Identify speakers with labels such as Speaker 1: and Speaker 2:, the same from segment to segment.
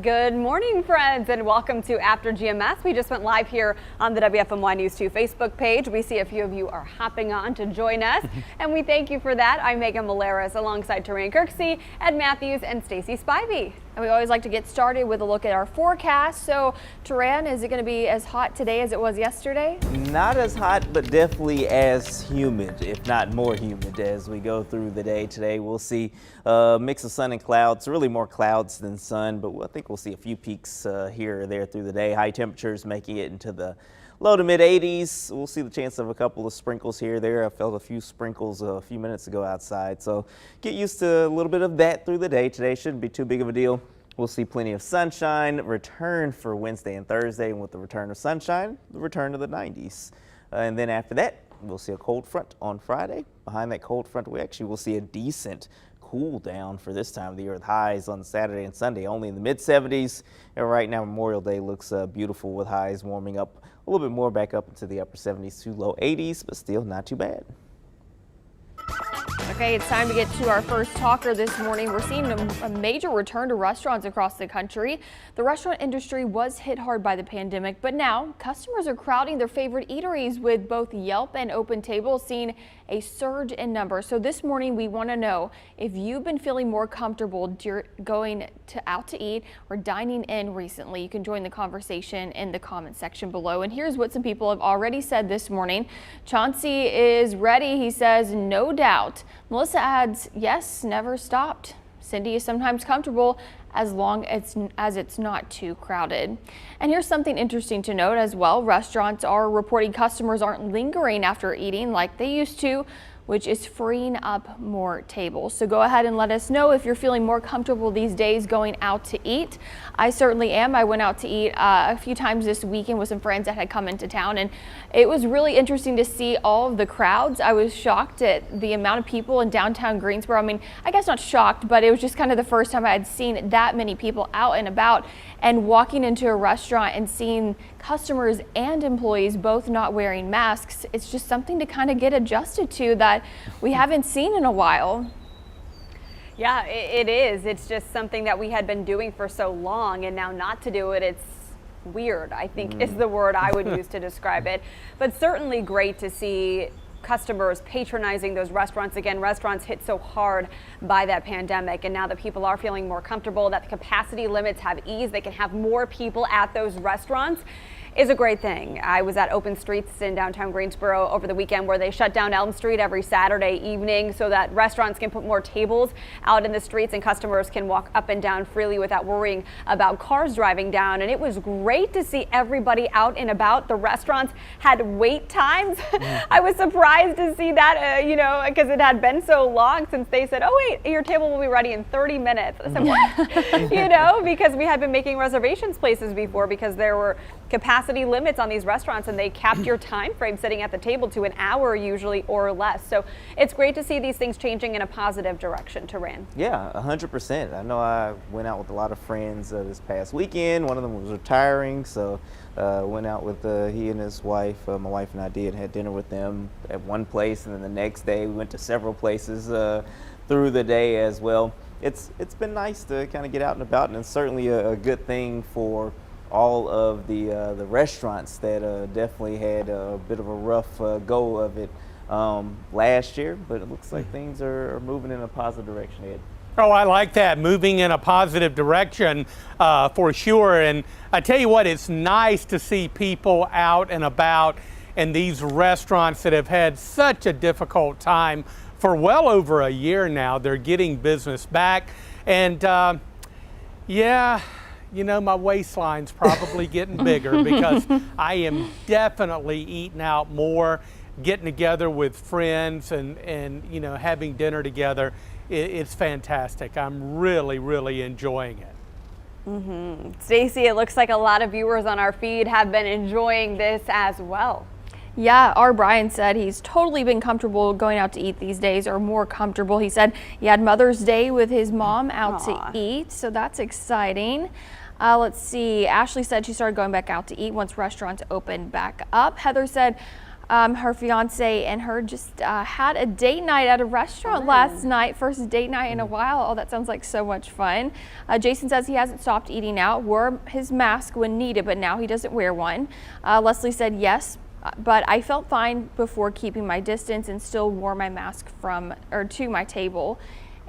Speaker 1: Good morning, friends, and welcome to After GMS. We just went live here on the WFMY News 2 Facebook page. We see a few of you are hopping on to join us, and we thank you for that. I'm Megan Maleras alongside Terrain Kirksey, Ed Matthews, and Stacy Spivey.
Speaker 2: And we always like to get started with a look at our forecast. So, Terrain, is it going to be as hot today as it was yesterday?
Speaker 3: Not as hot, but definitely as humid, if not more humid, as we go through the day today. We'll see a mix of sun and clouds, really more clouds than sun, but I think we'll see a few peaks here or there through the day. High temperatures making it into the low to mid 80s. We'll see the chance of a couple of sprinkles here or there. I felt a few sprinkles a few minutes ago outside, so get used to a little bit of that through the day. Today shouldn't be too big of a deal. We'll see plenty of sunshine return for Wednesday and Thursday, and with the return of sunshine, the return to the 90s. And then after that, we'll see a cold front on Friday. Behind that cold front, we actually will see a decent cool down for this time of the year, with highs on Saturday and Sunday only in the mid 70s. And right now, Memorial Day looks beautiful with highs warming up a little bit more back up into the upper 70s to low 80s, but still not too bad.
Speaker 2: Okay, it's time to get to our first talker this morning. We're seeing a major return to restaurants across the country. The restaurant industry was hit hard by the pandemic, but now customers are crowding their favorite eateries, with both Yelp and Open Table seeing a surge in numbers. So this morning we want to know if you've been feeling more comfortable going out to eat or dining in recently. You can join the conversation in the comment section below. And here's what some people have already said this morning. Chauncey is ready. He says, no doubt. Melissa adds, yes, never stopped. Cindy is sometimes comfortable as long as it's not too crowded. And here's something interesting to note as well. Restaurants are reporting customers aren't lingering after eating like they used to, which is freeing up more tables. So go ahead and let us know if you're feeling more comfortable these days going out to eat. I certainly am. I went out to eat a few times this weekend with some friends that had come into town, and it was really interesting to see all of the crowds. I was shocked at the amount of people in downtown Greensboro. I mean, I guess not shocked, but it was just kind of the first time I had seen that many people out and about, and walking into a restaurant and seeing customers and employees both not wearing masks. It's just something to kind of get adjusted to that we haven't seen in a while.
Speaker 1: Yeah, it is. It's just something that we had been doing for so long, and now not to do it, it's weird, I think is the word I would use to describe it. But certainly great to see customers patronizing those restaurants again. Restaurants hit so hard by that pandemic, and now that people are feeling more comfortable, that the capacity limits have eased, they can have more people at those restaurants, is a great thing. I was at Open Streets in downtown Greensboro over the weekend, where they shut down Elm Street every Saturday evening so that restaurants can put more tables out in the streets and customers can walk up and down freely without worrying about cars driving down. And it was great to see everybody out and about. The restaurants had wait times. I was surprised to see that, because it had been so long since they said, oh wait, your table will be ready in 30 minutes. I said, what? Because we had been making reservations places before, because there were capacity limits on these restaurants, and they capped your time frame sitting at the table to an hour usually or less. So it's great to see these things changing in a positive direction. Terrain.
Speaker 3: Yeah, 100%. I know I went out with a lot of friends this past weekend. One of them was retiring, so went out with he and his wife. My wife and I had dinner with them at one place, and then the next day we went to several places through the day as well. It's been nice to kind of get out and about, and it's certainly a good thing for all of the restaurants that definitely had a bit of a rough go of it last year, but it looks like things are moving in a positive direction, Ed.
Speaker 4: Oh, I like that, moving in a positive direction for sure. And I tell you what, it's nice to see people out and about in these restaurants that have had such a difficult time for well over a year now. They're getting business back, and yeah, my waistline's probably getting bigger because I am definitely eating out more, getting together with friends and having dinner together. It's fantastic. I'm really, really enjoying it.
Speaker 1: Stacy, it looks like a lot of viewers on our feed have been enjoying this as well.
Speaker 2: Yeah, our Brian said he's totally been comfortable going out to eat these days, or more comfortable. He said he had Mother's Day with his mom out to eat, so that's exciting. Let's see. Ashley said she started going back out to eat once restaurants opened back up. Heather said, Her fiance and her just had a date night at a restaurant last night. First date night in a while. Oh, that sounds like so much fun. Jason says he hasn't stopped eating out, wore his mask when needed, but now he doesn't wear one. Leslie said yes, but I felt fine before keeping my distance and still wore my mask to my table.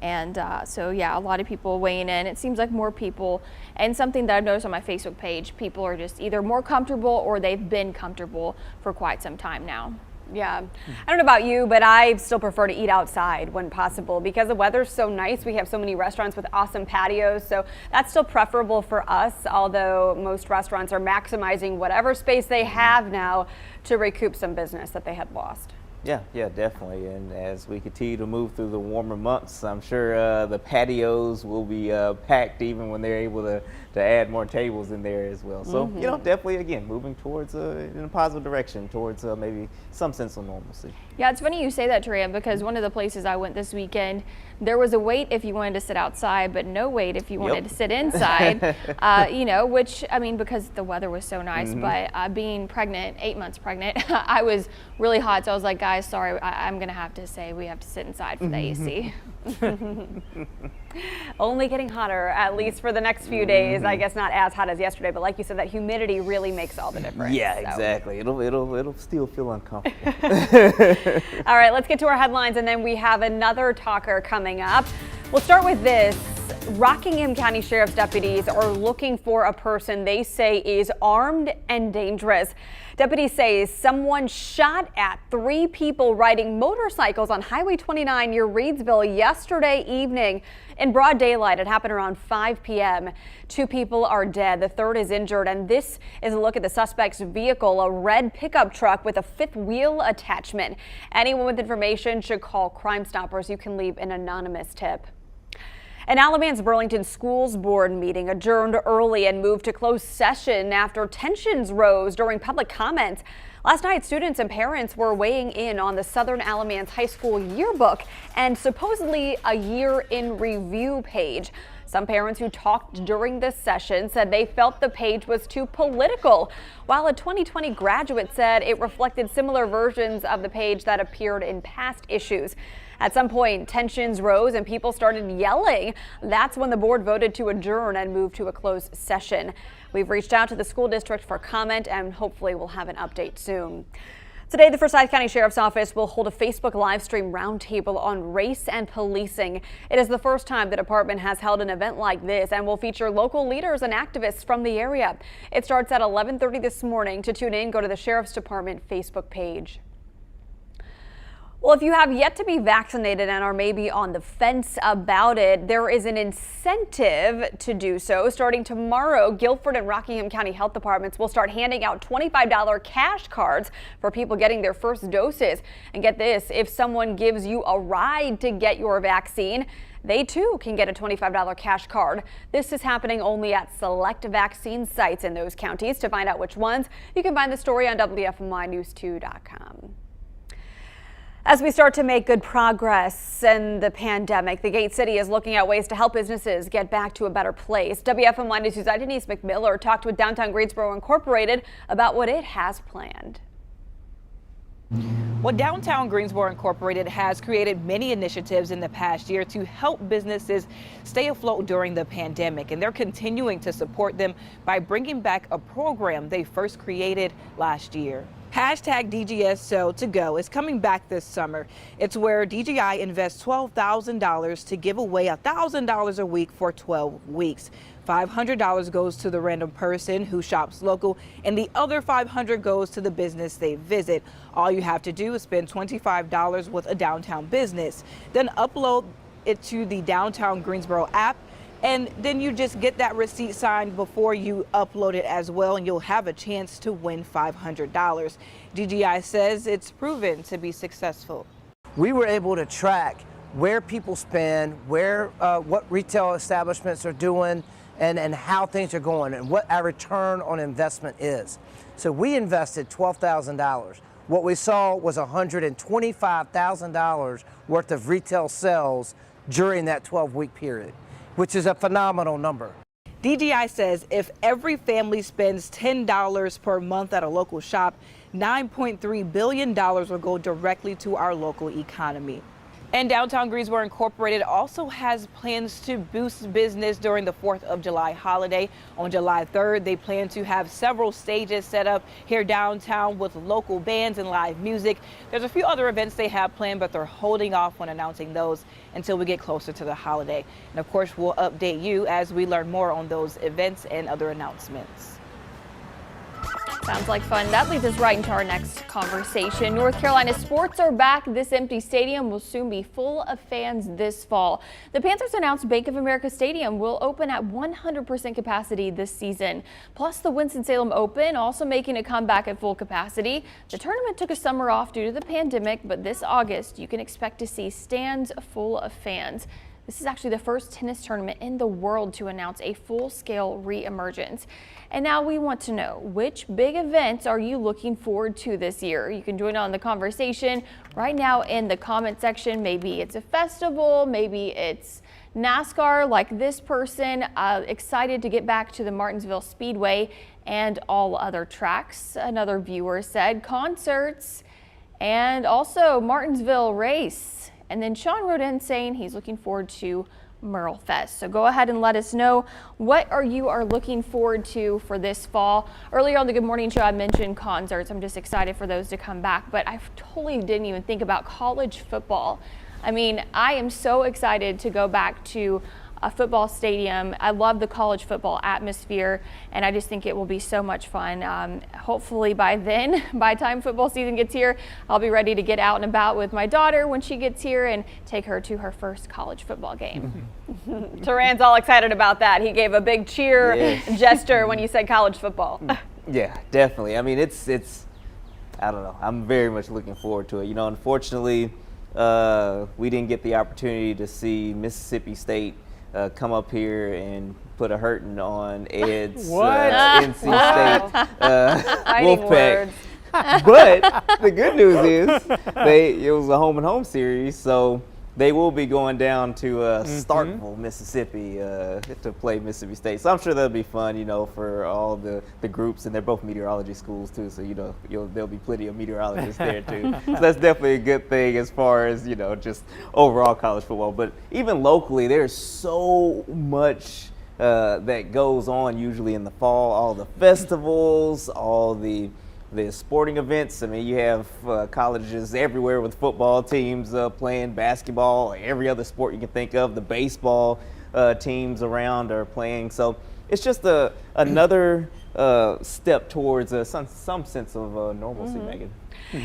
Speaker 2: And so, yeah, a lot of people weighing in. It seems like more people, and something that I've noticed on my Facebook page, people are just either more comfortable or they've been comfortable for quite some time now.
Speaker 1: Yeah, I don't know about you, but I still prefer to eat outside when possible because the weather's so nice. We have so many restaurants with awesome patios, so that's still preferable for us, although most restaurants are maximizing whatever space they have now to recoup some business that they had lost.
Speaker 3: Yeah, definitely. And as we continue to move through the warmer months, I'm sure the patios will be packed even when they're able to add more tables in there as well. So, you know, definitely, again, moving towards in a positive direction, towards maybe some sense of normalcy.
Speaker 2: Yeah, it's funny you say that, Tria, because one of the places I went this weekend, there was a wait if you wanted to sit outside, but no wait if you wanted to sit inside, you know, which, I mean, because the weather was so nice, but being pregnant, 8 months pregnant, I was really hot. So I was like, guys, sorry, I'm going to have to say we have to sit inside for the AC.
Speaker 1: Only getting hotter, at least for the next few days. I guess not as hot as yesterday, but like you said, that humidity really makes all the difference.
Speaker 3: Yeah, exactly. It'll still feel uncomfortable.
Speaker 1: All right, let's get to our headlines, and then we have another talker coming up. We'll start with this. Rockingham County Sheriff's deputies are looking for a person they say is armed and dangerous. Deputies say someone shot at 3 people riding motorcycles on Highway 29 near Reedsville yesterday evening in broad daylight. It happened around 5 p.m. 2 people are dead. The third is injured. And this is a look at the suspect's vehicle, a red pickup truck with a 5th wheel attachment. Anyone with information should call Crime Stoppers. You can leave an anonymous tip. An Alamance Burlington Schools Board meeting adjourned early and moved to closed session after tensions rose during public comments. Last night, students and parents were weighing in on the Southern Alamance High School yearbook and supposedly a year in review page. Some parents who talked during this session said they felt the page was too political, while a 2020 graduate said it reflected similar versions of the page that appeared in past issues. At some point, tensions rose and people started yelling. That's when the board voted to adjourn and move to a closed session. We've reached out to the school district for comment and hopefully we'll have an update soon. Today, the Forsyth County Sheriff's Office will hold a Facebook live stream roundtable on race and policing. It is the first time the department has held an event like this and will feature local leaders and activists from the area. It starts at 11:30 this morning. To tune in, go to the Sheriff's Department Facebook page. Well, if you have yet to be vaccinated and are maybe on the fence about it, there is an incentive to do so. Starting tomorrow, Guilford and Rockingham County Health Departments will start handing out $25 cash cards for people getting their first doses. And get this, if someone gives you a ride to get your vaccine, they too can get a $25 cash card. This is happening only at select vaccine sites in those counties. To find out which ones, you can find the story on WFMYnews2.com. As we start to make good progress in the pandemic, the Gate City is looking at ways to help businesses get back to a better place. WFMY News' Denise McMiller talked with Downtown Greensboro Incorporated about what it has planned.
Speaker 5: Well, Downtown Greensboro Incorporated has created many initiatives in the past year to help businesses stay afloat during the pandemic, and they're continuing to support them by bringing back a program they first created last year. Hashtag DGS So To Go is coming back this summer. It's where DGI invests $12,000 to give away $1,000 a week for 12 weeks. $500 goes to the random person who shops local, and the other $500 goes to the business they visit. All you have to do is spend $25 with a downtown business, then upload it to the Downtown Greensboro app, and then you just get that receipt signed before you upload it as well, and you'll have a chance to win $500. DGI says it's proven to be successful.
Speaker 6: We were able to track where people spend, what retail establishments are doing, and how things are going, and what our return on investment is. So we invested $12,000. What we saw was $125,000 worth of retail sales during that 12-week period, which is a phenomenal number.
Speaker 5: DGI says if every family spends $10 per month at a local shop, $9.3 billion will go directly to our local economy. And downtown Greensboro Incorporated also has plans to boost business during the 4th of July holiday. On July 3rd, they plan to have several stages set up here downtown with local bands and live music. There's a few other events they have planned, but they're holding off on announcing those until we get closer to the holiday. And of course, we'll update you as we learn more on those events and other announcements.
Speaker 2: Sounds like fun. That leads us right into our next conversation. North Carolina sports are back. This empty stadium will soon be full of fans this fall. The Panthers announced Bank of America Stadium will open at 100% capacity this season. Plus, the Winston-Salem Open also making a comeback at full capacity. The tournament took a summer off due to the pandemic, but this August you can expect to see stands full of fans. This is actually the first tennis tournament in the world to announce a full-scale re-emergence. And now we want to know, which big events are you looking forward to this year? You can join on the conversation right now in the comment section. Maybe it's a festival, maybe it's NASCAR like this person, excited to get back to the Martinsville Speedway and all other tracks. Another viewer said concerts and also Martinsville race. And then Sean wrote in saying he's looking forward to Merle Fest. So go ahead and let us know what you are looking forward to for this fall. Earlier on the Good Morning Show, I mentioned concerts. I'm just excited for those to come back, but I totally didn't even think about college football. I mean, I am so excited to go back to a football stadium. I love the college football atmosphere, and I just think it will be so much fun. Hopefully by then, by the time football season gets here, I'll be ready to get out and about with my daughter when she gets here and take her to her first college football game.
Speaker 1: Turan's all excited about that. He gave a big cheer gesture when you said college football.
Speaker 3: Yeah, definitely. I mean, it's I don't know. I'm very much looking forward to it. You know, unfortunately, we didn't get the opportunity to see Mississippi State come up here and put a hurting on Ed's NC State Wolfpack. But the good news is it was a home and home series, so they will be going down to Starkville, Mississippi to play Mississippi State. So I'm sure that'll be fun, you know, for all the groups, and they're both meteorology schools too, so you know there'll be plenty of meteorologists there too. So that's definitely a good thing as far as, you know, just overall college football. But even locally, there's so much that goes on usually in the fall. All the festivals, all the sporting events. I mean, you have colleges everywhere with football teams playing basketball, every other sport you can think of. The baseball teams around are playing. So it's just another step towards some sense of normalcy, Megan.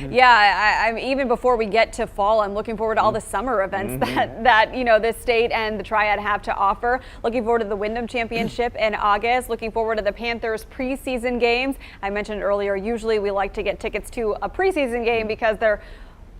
Speaker 1: Yeah, I'm even before we get to fall, I'm looking forward to all the summer events that you know, this state and the Triad have to offer. Looking forward to the Wyndham Championship in August. Looking forward to the Panthers preseason games. I mentioned earlier, usually we like to get tickets to a preseason game because they're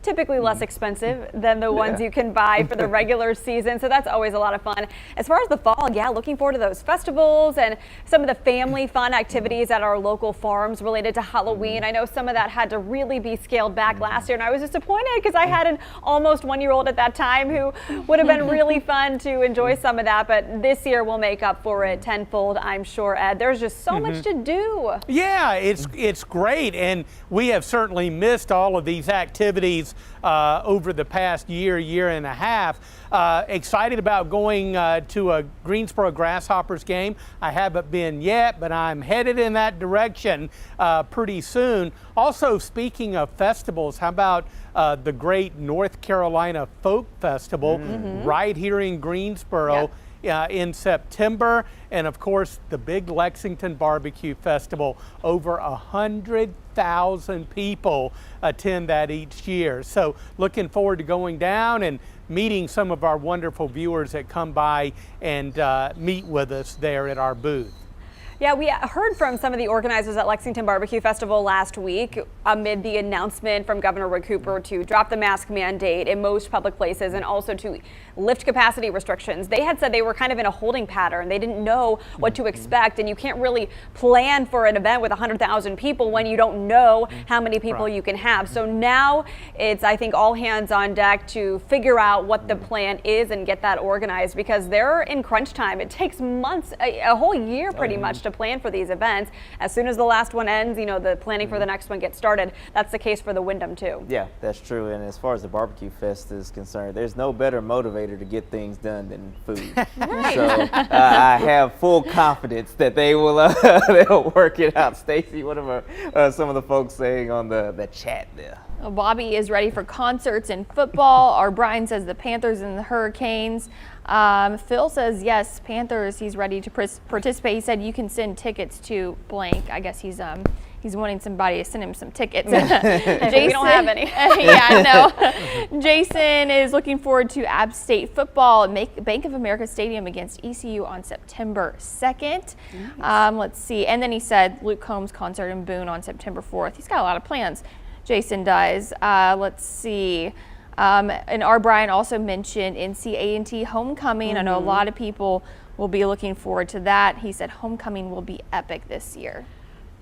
Speaker 1: typically less expensive than the ones you can buy for the regular season. So that's always a lot of fun. As far as the fall, yeah, looking forward to those festivals and some of the family fun activities at our local farms related to Halloween. I know some of that had to really be scaled back last year, and I was disappointed because I had an almost 1-year-old at that time who would have been really fun to enjoy some of that. But this year we'll make up for it tenfold, I'm sure, Ed. There's just so much to do.
Speaker 4: Yeah, it's great, and we have certainly missed all of these activities over the past year and a half. Excited about going to a Greensboro Grasshoppers game. I haven't been yet, but I'm headed in that direction pretty soon. Also, speaking of festivals, how about the great North Carolina Folk Festival right here in Greensboro? In September, and of course the big Lexington Barbecue Festival. Over 100,000 people attend that each year. So looking forward to going down and meeting some of our wonderful viewers that come by and meet with us there at our booth.
Speaker 1: Yeah, we heard from some of the organizers at Lexington Barbecue Festival last week amid the announcement from Governor Rick Cooper to drop the mask mandate in most public places and also to lift capacity restrictions. They had said they were kind of in a holding pattern. They didn't know what to expect, and you can't really plan for an event with 100,000 people when you don't know how many people you can have. So now it's, I think, all hands on deck to figure out what the plan is and get that organized, because they're in crunch time. It takes months, a whole year pretty much, to plan for these events. As soon as the last one ends, you know, the planning for the next one gets started. That's the case for the Wyndham too.
Speaker 3: Yeah, that's true. And as far as the barbecue fest is concerned, there's no better motivator to get things done than food. So I have full confidence that they will they'll work it out. Stacy, what are some of the folks saying on the chat there?
Speaker 2: Bobby is ready for concerts and football. Our Brian says the Panthers and the Hurricanes. Phil says yes, Panthers. He's ready to participate. He said you can send tickets to blank. I guess he's wanting somebody to send him some tickets. Jason,
Speaker 1: we don't have any.
Speaker 2: Yeah, no. Jason is looking forward to App State football at Bank of America Stadium against ECU on September 2nd. Nice. Let's see. And then he said Luke Combs concert in Boone on September 4th. He's got a lot of plans. Jason does. Let's see. And our Brian also mentioned NC-A&T homecoming. I know a lot of people will be looking forward to that. He said homecoming will be epic this year.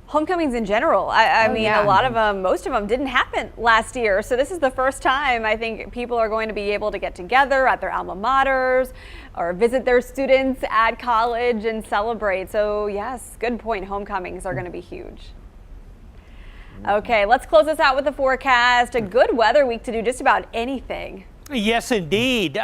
Speaker 1: Homecomings in general, I mean, a lot of them, most of them didn't happen last year. So this is the first time I think people are going to be able to get together at their alma maters or visit their students at college and celebrate. So yes, good point. Homecomings are going to be huge. Okay, let's close this out with the forecast. A good weather week to do just about anything.
Speaker 4: Yes, indeed.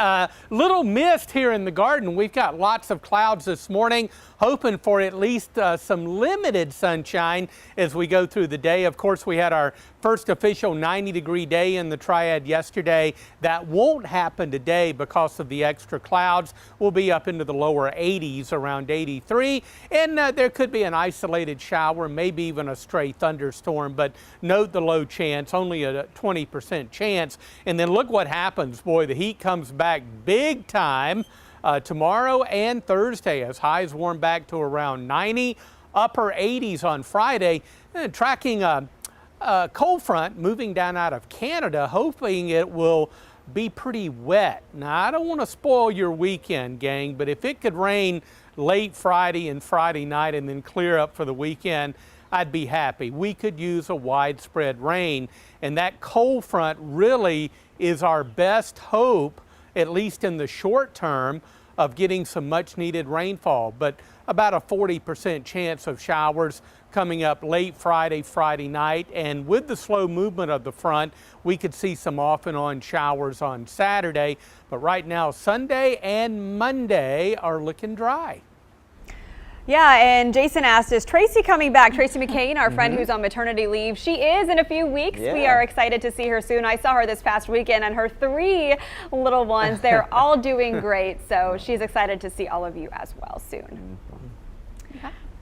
Speaker 4: Little mist here in the Garden. We've got lots of clouds this morning, hoping for at least some limited sunshine as we go through the day. Of course, we had our first official 90-degree day in the Triad yesterday. That won't happen today because of the extra clouds. We'll be up into the lower 80s, around 83, and there could be an isolated shower, maybe even a stray thunderstorm, but note the low chance, only a 20% chance. And then look what happens. Boy, the heat comes back big time tomorrow and Thursday as highs warm back to around 90, upper 80s on Friday. Tracking a cold front moving down out of Canada, hoping it will be pretty wet. Now, I don't want to spoil your weekend, gang, but if it could rain late Friday and Friday night and then clear up for the weekend, I'd be happy. We could use a widespread rain, and that cold front really is our best hope, at least in the short term, of getting some much needed rainfall. But about a 40% chance of showers coming up late Friday, Friday night. And with the slow movement of the front, we could see some off and on showers on Saturday. But right now, Sunday and Monday are looking dry.
Speaker 1: Yeah, and Jason asked, is Tracy coming back? Tracy McCain, our friend who's on maternity leave. She is in a few weeks.
Speaker 3: Yeah.
Speaker 1: We are excited to see her soon. I saw her this past weekend and her 3 little ones. They're all doing great. So she's excited to see all of you as well soon.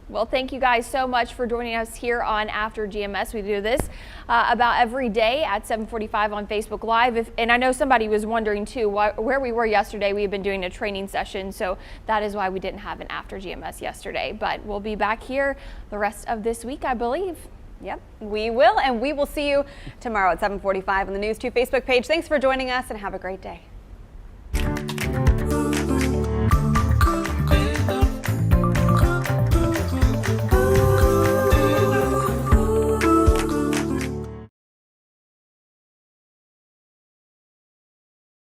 Speaker 2: Well, thank you guys so much for joining us here on After GMS. We do this about every day at 7:45 on Facebook Live. And I know somebody was wondering too where we were yesterday. We have been doing a training session, so that is why we didn't have an After GMS yesterday. But we'll be back here the rest of this week, I believe.
Speaker 1: Yep, we will, and we will see you tomorrow at 7:45 on the News 2 Facebook page. Thanks for joining us, and have a great day.